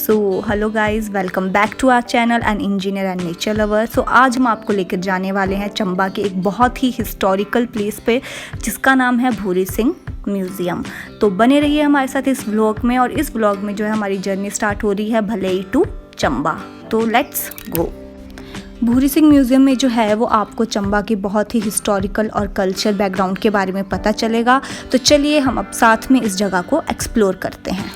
So hello guys, welcome back to our channel an engineer and nature lover. So आज हम आपको लेकर जाने वाले हैं चंबा के एक बहुत ही हिस्टोरिकल प्लेस पे जिसका नाम है भूरी सिंह म्यूज़ियम। तो बने रहिए हमारे साथ इस व्लॉग में, और इस व्लॉग में जो है हमारी जर्नी स्टार्ट हो रही है भलई टू चंबा। तो let's go. Bhuri Singh museum में जो है वो आपको चंबा के बहुत ही हिस्टोरिकल और कल्चर बैकग्राउंड के बारे में पता चलेगा। तो चलिए हम अब साथ में इस जगह को एक्सप्लोर करते हैं।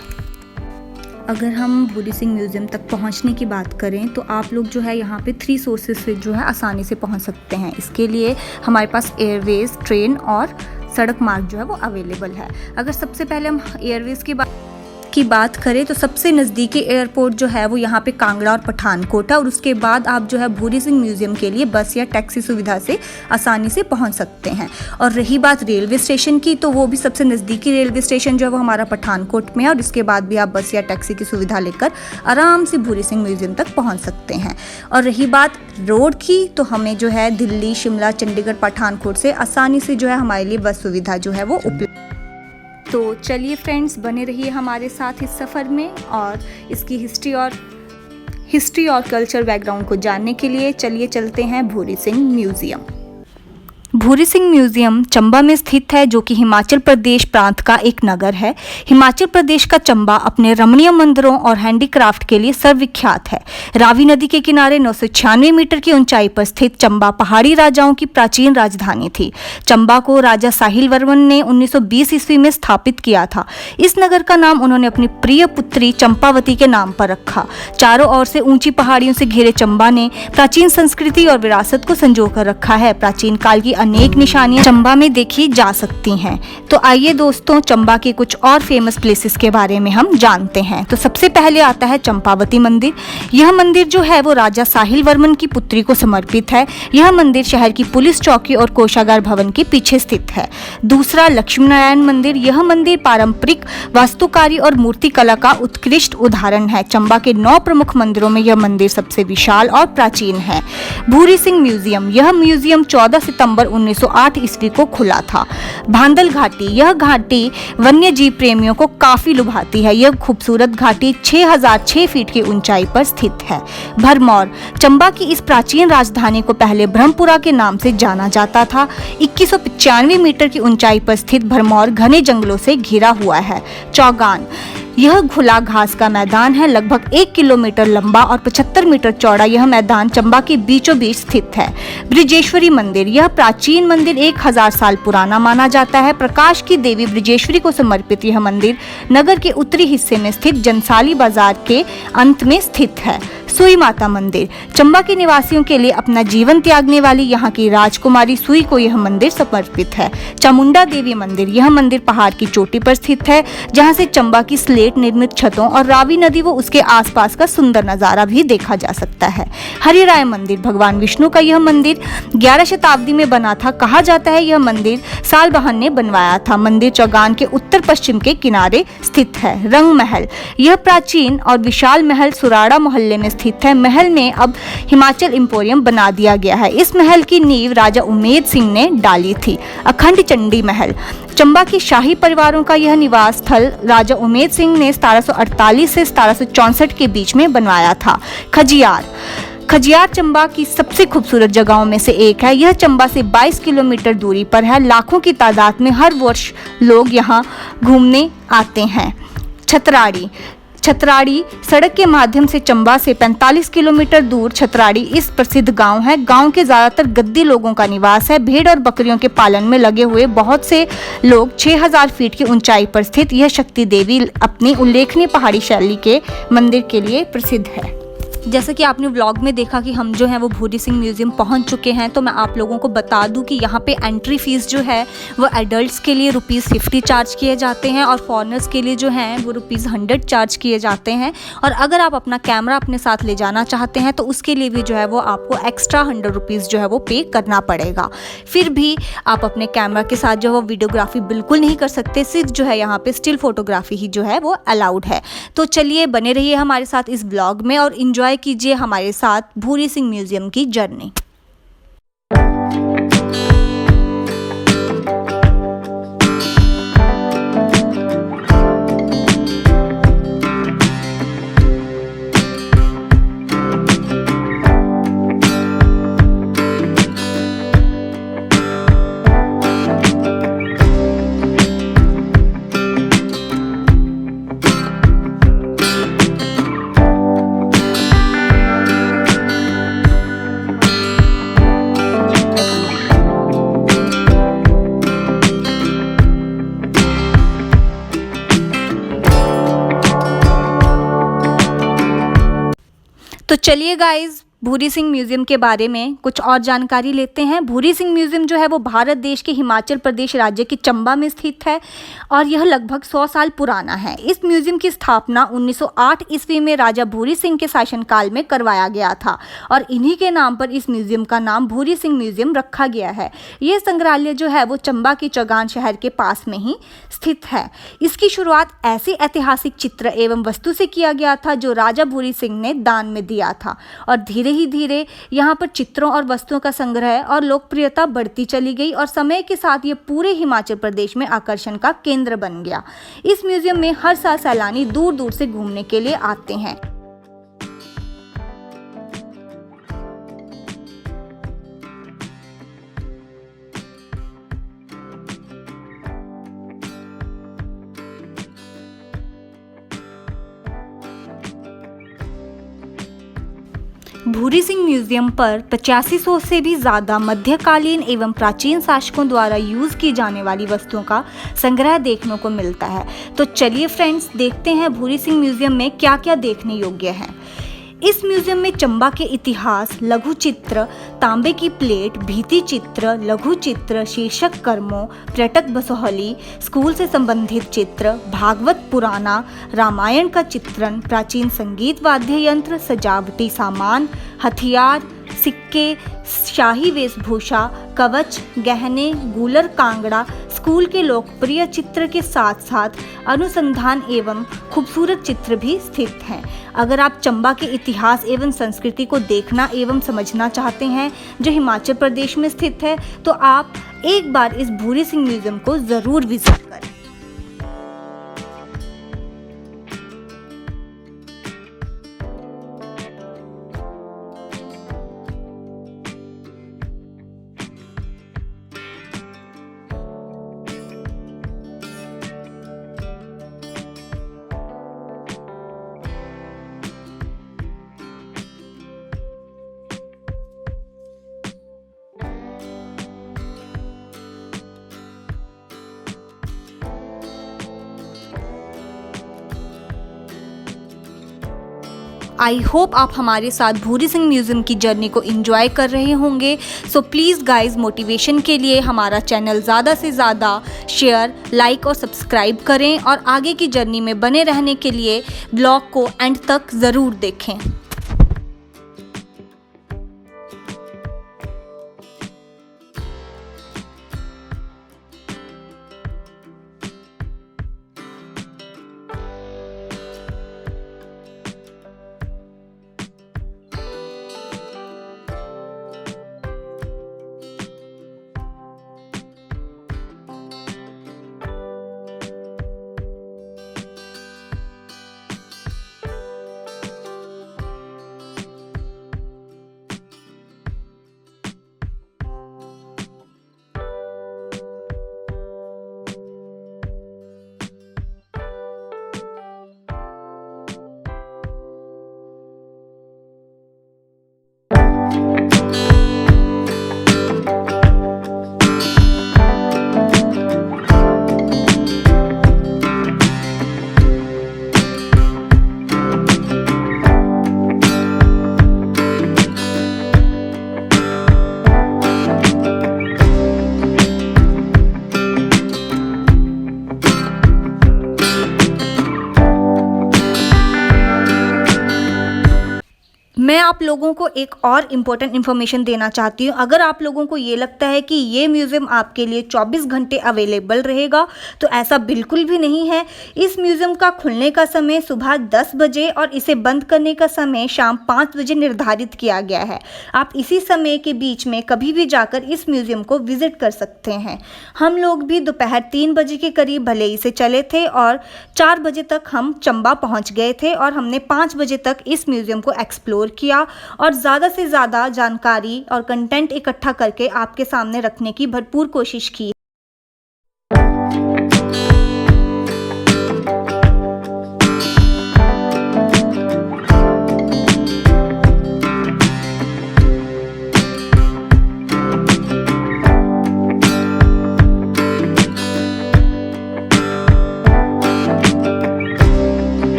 अगर हम भूरी सिंह म्यूज़ियम तक पहुंचने की बात करें तो आप लोग जो है यहाँ पे 3 सोर्सेस से जो है आसानी से पहुंच सकते हैं। इसके लिए हमारे पास एयरवेज, ट्रेन और सड़क मार्ग जो है वो अवेलेबल है। अगर सबसे पहले हम एयरवेज की बात करें तो सबसे नज़दीकी एयरपोर्ट जो है वो यहाँ पे कांगड़ा और पठानकोट है, और उसके बाद आप जो है भूरी सिंह म्यूज़ियम के लिए बस या टैक्सी सुविधा से आसानी से पहुँच सकते हैं। और रही बात रेलवे स्टेशन की, तो वो भी सबसे नज़दीकी रेलवे स्टेशन जो है वो हमारा पठानकोट में है, और इसके बाद भी आप बस या टैक्सी की सुविधा लेकर आराम से भूरी सिंह म्यूज़ियम तक पहुँच सकते हैं। और रही बात रोड की, तो हमें जो है दिल्ली, शिमला, चंडीगढ़, पठानकोट से आसानी से जो है हमारे लिए बस सुविधा जो है वो उपलब्ध। तो चलिए फ्रेंड्स, बने रहिए हमारे साथ इस सफ़र में, और इसकी हिस्ट्री और कल्चर बैकग्राउंड को जानने के लिए चलिए चलते हैं भूरी सिंह म्यूज़ियम। भूरी सिंह म्यूज़ियम चंबा में स्थित है, जो कि हिमाचल प्रदेश प्रांत का एक नगर है। हिमाचल प्रदेश का चंबा अपने रमणीय मंदिरों और हैंडीक्राफ्ट के लिए सर्वविख्यात है। रावी नदी के किनारे 996 मीटर की ऊंचाई पर स्थित चंबा पहाड़ी राजाओं की प्राचीन राजधानी थी। चंबा को राजा साहिल वर्मन ने 1920 ईस्वी में स्थापित किया था। इस नगर का नाम उन्होंने अपनी प्रिय पुत्री चंपावती के नाम पर रखा। चारों ओर से ऊंची पहाड़ियों से घिरे चंबा ने प्राचीन संस्कृति और विरासत को संजो कर रखा है। प्राचीन काल की अनेक निशानियां चंबा में देखी जा सकती हैं। तो आइए दोस्तों, चंबा के कुछ और फेमस प्लेसेस के बारे में हम जानते हैं। तो सबसे पहले आता है चंपावती मंदिर। यह मंदिर जो है वो राजा साहिल वर्मन की पुत्री को समर्पित है। यह मंदिर शहर की पुलिस चौकी और कोषागार भवन के पीछे स्थित है। दूसरा लक्ष्मी नारायण मंदिर। यह मंदिर पारंपरिक वास्तुकारी और मूर्ति कला का उत्कृष्ट उदाहरण है। चंबा के 9 प्रमुख मंदिरों में यह मंदिर सबसे विशाल और प्राचीन है। भूरी सिंह म्यूजियम। यह म्यूजियम 14 सितंबर 1908 ईस्वी को खुला था। भांदल घाटी। यह घाटी वन्य जीव प्रेमियों को काफी लुभाती है। यह खूबसूरत घाटी 6006 फीट की ऊंचाई पर स्थित है। भरमौर। चंबा की इस प्राचीन राजधानी को पहले ब्रह्मपुरा के नाम से जाना जाता था। 2195 मीटर की ऊंचाई पर स्थित भरमौर घने जंगलों से घिरा हुआ है। चौगान। यह खुला घास का मैदान है। लगभग 1 किलोमीटर लंबा और 75 मीटर चौड़ा यह मैदान चंबा के बीचों बीच स्थित है। ब्रिजेश्वरी मंदिर। यह प्राचीन मंदिर 1000 साल पुराना माना जाता है। प्रकाश की देवी ब्रिजेश्वरी को समर्पित यह मंदिर नगर के उत्तरी हिस्से में स्थित जनसाली बाजार के अंत में स्थित है। सुई माता मंदिर। चंबा के निवासियों के लिए अपना जीवन त्यागने वाली यहाँ की राजकुमारी सुई को यह मंदिर समर्पित है। चामुंडा देवी मंदिर। यह मंदिर पहाड़ की चोटी पर स्थित है, जहाँ से चंबा की स्लेट निर्मित छतों और रावी नदी व उसके आसपास का सुंदर नजारा भी देखा जा सकता है। हरिराय मंदिर। भगवान विष्णु का यह मंदिर 11 शताब्दी में बना था। कहा जाता है यह मंदिर सालबहन ने बनवाया था। मंदिर चौगान के उत्तर पश्चिम के किनारे स्थित है। रंग महल। यह प्राचीन और विशाल महल सुराड़ा मोहल्ले में स्थित है। महल में अब हिमाचल इंपोरियम बना दिया गया है। इस महल की नींव राजा उमेद सिंह ने डाली थी। अखंड चंडी महल। चंबा के शाही परिवारों का यह निवास स्थल राजा उमेद सिंह ने 1748 से 1764 के बीच में बनवाया था। खजियार। खजियार चंबा की सबसे खूबसूरत जगहों में से एक है। यह चंबा से 22 किलोमीटर दूरी पर है। लाखों की तादाद में हर वर्ष लोग यहाँ घूमने आते हैं। छतराड़ी। छतराड़ी सड़क के माध्यम से चंबा से 45 किलोमीटर दूर छतराड़ी इस प्रसिद्ध गांव है। गांव के ज्यादातर गद्दी लोगों का निवास है। भेड़ और बकरियों के पालन में लगे हुए बहुत से लोग 6000 फीट की ऊंचाई पर स्थित यह शक्ति देवी अपनी उल्लेखनीय पहाड़ी शैली के मंदिर के लिए प्रसिद्ध है। जैसे कि आपने व्लॉग में देखा कि हम जो है वो भूरी सिंह म्यूज़ियम पहुंच चुके हैं, तो मैं आप लोगों को बता दूं कि यहाँ पे एंट्री फीस जो है वो एडल्ट्स के लिए ₹50 चार्ज किए जाते हैं, और फॉरेनर्स के लिए जो हैं वो ₹100 चार्ज किए जाते हैं। और अगर आप अपना कैमरा अपने साथ ले जाना चाहते हैं तो उसके लिए भी जो है वो आपको एक्स्ट्रा ₹100 जो है वो पे करना पड़ेगा। फिर भी आप अपने कैमरा के साथ जो है वो वीडियोग्राफी बिल्कुल नहीं कर सकते। सिर्फ जो है यहाँ पे स्टिल फोटोग्राफी ही जो है वो अलाउड है। तो चलिए बने रहिए हमारे साथ इस ब्लॉग में और इंजॉय कीजिए हमारे साथ भूरी सिंह म्यूजियम की जर्नी। तो चलिए गाइज, भूरी सिंह म्यूज़ियम के बारे में कुछ और जानकारी लेते हैं। भूरी सिंह म्यूज़ियम जो है वो भारत देश के हिमाचल प्रदेश राज्य के चंबा में स्थित है और यह लगभग 100 साल पुराना है। इस म्यूज़ियम की स्थापना 1908 ईस्वी में राजा भूरी सिंह के शासनकाल में करवाया गया था और इन्हीं के नाम पर इस म्यूज़ियम का नाम भूरी सिंह म्यूज़ियम रखा गया है। ये संग्रहालय जो है वो चंबा की चौगान शहर के पास में ही स्थित है। इसकी शुरुआत ऐसे ऐतिहासिक चित्र एवं वस्तु से किया गया था जो राजा भूरी सिंह ने दान में दिया था और धीरे ही धीरे यहाँ पर चित्रों और वस्तुओं का संग्रह और लोकप्रियता बढ़ती चली गई और समय के साथ ये पूरे हिमाचल प्रदेश में आकर्षण का केंद्र बन गया। इस म्यूजियम में हर साल सैलानी दूर दूर से घूमने के लिए आते हैं। भूरी सिंह म्यूजियम पर 8500 से भी ज़्यादा मध्यकालीन एवं प्राचीन शासकों द्वारा यूज़ की जाने वाली वस्तुओं का संग्रह देखने को मिलता है। तो चलिए फ्रेंड्स, देखते हैं भूरी सिंह म्यूजियम में क्या क्या देखने योग्य है। इस म्यूजियम में चंबा के इतिहास, लघु चित्र, तांबे की प्लेट, भित्ति चित्र, लघु चित्र, शीर्षक कर्मों, पर्यटक बसोहली, स्कूल से संबंधित चित्र, भागवत पुराना, रामायण का चित्रण, प्राचीन संगीत वाद्य यंत्र, सजावटी सामान, हथियार, सिक्के, शाही वेशभूषा, कवच, गहने, गूलर कांगड़ा, स्कूल के लोकप्रिय चित्र के साथ साथ अनुसंधान एवं खूबसूरत चित्र भी स्थित हैं। अगर आप चंबा के इतिहास एवं संस्कृति को देखना एवं समझना चाहते हैं जो हिमाचल प्रदेश में स्थित है, तो आप एक बार इस भूरी सिंह म्यूजियम को ज़रूर विजिट करें। आई होप आप हमारे साथ भूरी सिंह म्यूज़ियम की जर्नी को एंजॉय कर रहे होंगे। सो प्लीज़ गाइज, मोटिवेशन के लिए हमारा चैनल ज़्यादा से ज़्यादा शेयर, लाइक और सब्सक्राइब करें और आगे की जर्नी में बने रहने के लिए ब्लॉग को एंड तक ज़रूर देखें। मैं आप लोगों को एक और इम्पोर्टेंट इन्फॉर्मेशन देना चाहती हूँ। अगर आप लोगों को ये लगता है कि ये म्यूज़ियम आपके लिए 24 घंटे अवेलेबल रहेगा, तो ऐसा बिल्कुल भी नहीं है। इस म्यूज़ियम का खुलने का समय सुबह 10 बजे और इसे बंद करने का समय शाम 5 बजे निर्धारित किया गया है। आप इसी समय के बीच में कभी भी जाकर इस म्यूज़ियम को विज़िट कर सकते हैं। हम लोग भी दोपहर 3 बजे के करीब भले ही से चले थे और 4 बजे तक हम चंबा पहुँच गए थे और हमने 5 बजे तक इस म्यूज़ियम को एक्सप्लोर किया और ज़्यादा से ज़्यादा जानकारी और कंटेंट इकट्ठा करके आपके सामने रखने की भरपूर कोशिश की।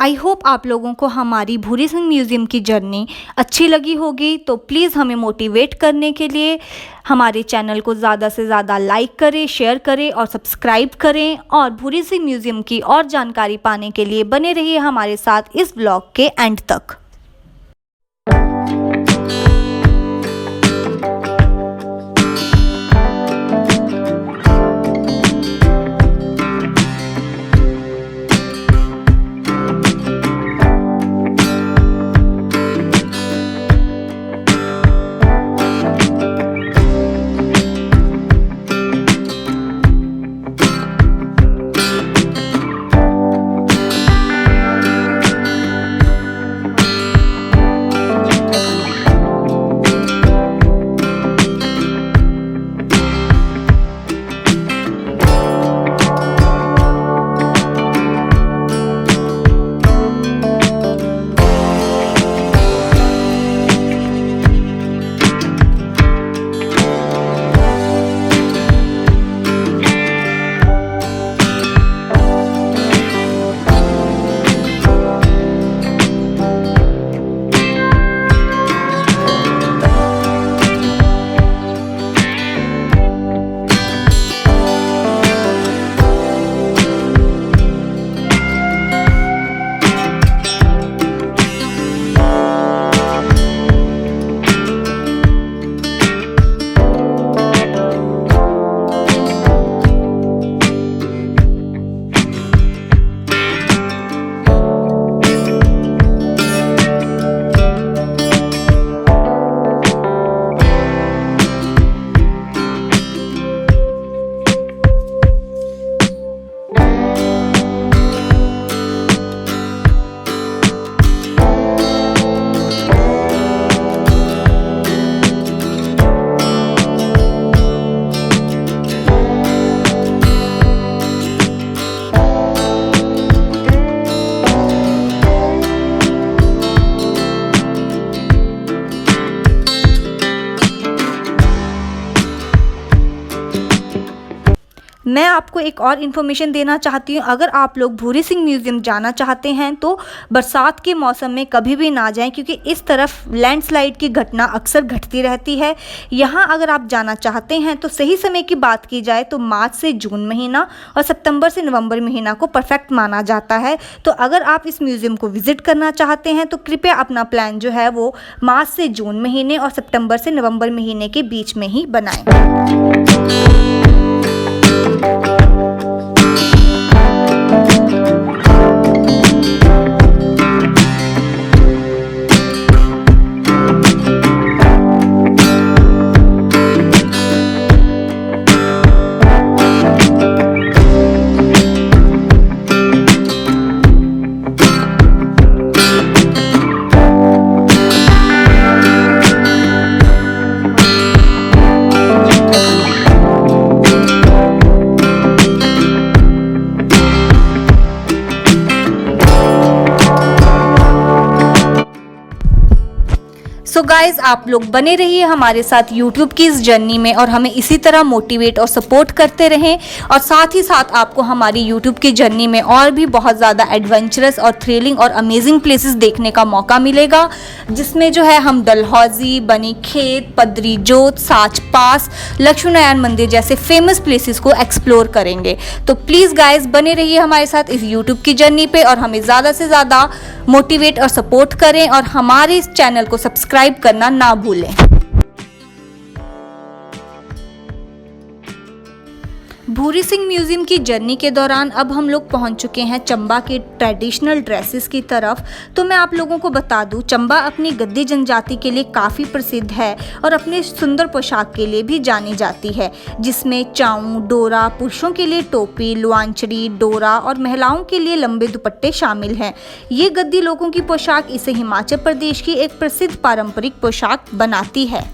आई होप आप लोगों को हमारी भूरी सिंह म्यूज़ियम की जर्नी अच्छी लगी होगी। तो प्लीज़ हमें मोटिवेट करने के लिए हमारे चैनल को ज़्यादा से ज़्यादा लाइक करें, शेयर करें और सब्सक्राइब करें। और भूरी सिंह म्यूज़ियम की और जानकारी पाने के लिए बने रहिए हमारे साथ इस ब्लॉग के एंड तक। मैं आपको एक और इन्फॉर्मेशन देना चाहती हूँ। अगर आप लोग भूरी सिंह म्यूज़ियम जाना चाहते हैं तो बरसात के मौसम में कभी भी ना जाएं, क्योंकि इस तरफ लैंडस्लाइड की घटना अक्सर घटती रहती है। यहाँ अगर आप जाना चाहते हैं तो सही समय की बात की जाए तो मार्च से जून महीना और सितंबर से नवंबर महीना को परफेक्ट माना जाता है। तो अगर आप इस म्यूज़ियम को विज़िट करना चाहते हैं तो कृपया अपना प्लान जो है वो मार्च से जून महीने और सितंबर से नवंबर महीने के बीच में ही बनाएं। सो गाइज़, आप लोग बने रहिए हमारे साथ यूट्यूब की इस जर्नी में और हमें इसी तरह मोटिवेट और सपोर्ट करते रहें। और साथ ही साथ आपको हमारी यूट्यूब की जर्नी में और भी बहुत ज़्यादा एडवेंचरस और थ्रिलिंग और अमेजिंग प्लेसेस देखने का मौका मिलेगा, जिसमें जो है हम डलहौजी, बनी खेत, पदरी जोत, साच पास, लक्ष्मी नारायण मंदिर जैसे फेमस प्लेसेस को एक्सप्लोर करेंगे। तो प्लीज़ गाइज़ बने रहिए हमारे साथ इस यूट्यूब की जर्नी पे और हमें ज़्यादा से ज़्यादा मोटिवेट और सपोर्ट करें और हमारे इस चैनल को सब्सक्राइब करना ना भूलें। भूरी सिंह म्यूज़ियम की जर्नी के दौरान अब हम लोग पहुंच चुके हैं चंबा के ट्रेडिशनल ड्रेसेस की तरफ। तो मैं आप लोगों को बता दूं, चंबा अपनी गद्दी जनजाति के लिए काफ़ी प्रसिद्ध है और अपने सुंदर पोशाक के लिए भी जानी जाती है, जिसमें चाऊ, डोरा, पुरुषों के लिए टोपी, लुआंचड़ी, डोरा और महिलाओं के लिए लंबे दुपट्टे शामिल हैं। ये गद्दी लोगों की पोशाक इसे हिमाचल प्रदेश की एक प्रसिद्ध पारंपरिक पोशाक बनाती है।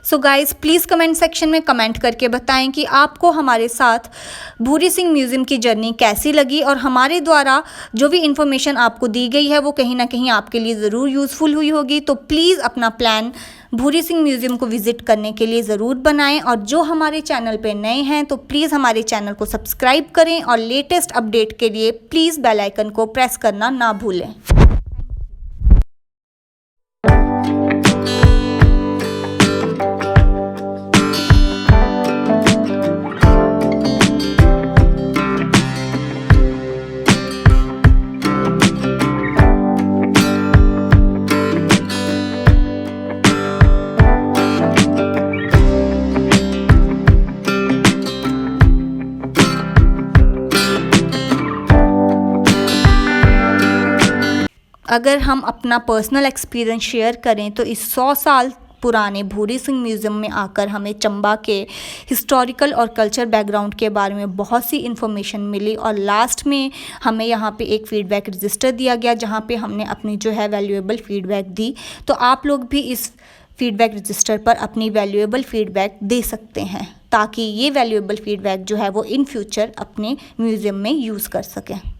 So guys please comment section में कमेंट करके बताएं कि आपको हमारे साथ भूरी सिंह म्यूज़ियम की जर्नी कैसी लगी और हमारे द्वारा जो भी इन्फॉर्मेशन आपको दी गई है वो कहीं ना कहीं आपके लिए ज़रूर यूज़फुल हुई होगी। तो प्लीज़ अपना प्लान भूरी सिंह म्यूज़ियम को विज़िट करने के लिए ज़रूर बनाएं और जो हमारे चैनल पे नए हैं तो प्लीज़ हमारे चैनल को सब्सक्राइब करें और लेटेस्ट अपडेट के लिए प्लीज़ बेल आइकन को प्रेस करना ना भूलें। अगर हम अपना पर्सनल एक्सपीरियंस शेयर करें तो इस 100 साल पुराने भूरी सिंह म्यूज़ियम में आकर हमें चंबा के हिस्टोरिकल और कल्चर बैकग्राउंड के बारे में बहुत सी इन्फॉर्मेशन मिली और लास्ट में हमें यहाँ पे एक फ़ीडबैक रजिस्टर दिया गया जहाँ पे हमने अपनी जो है वैल्यूएबल फ़ीडबैक दी। तो आप लोग भी इस फ़ीडबैक रजिस्टर पर अपनी वैल्यूएबल फ़ीडबैक दे सकते हैं ताकि ये वैल्यूएबल फ़ीडबैक जो है वो इन फ्यूचर अपने म्यूज़ियम में यूज़ कर सकें।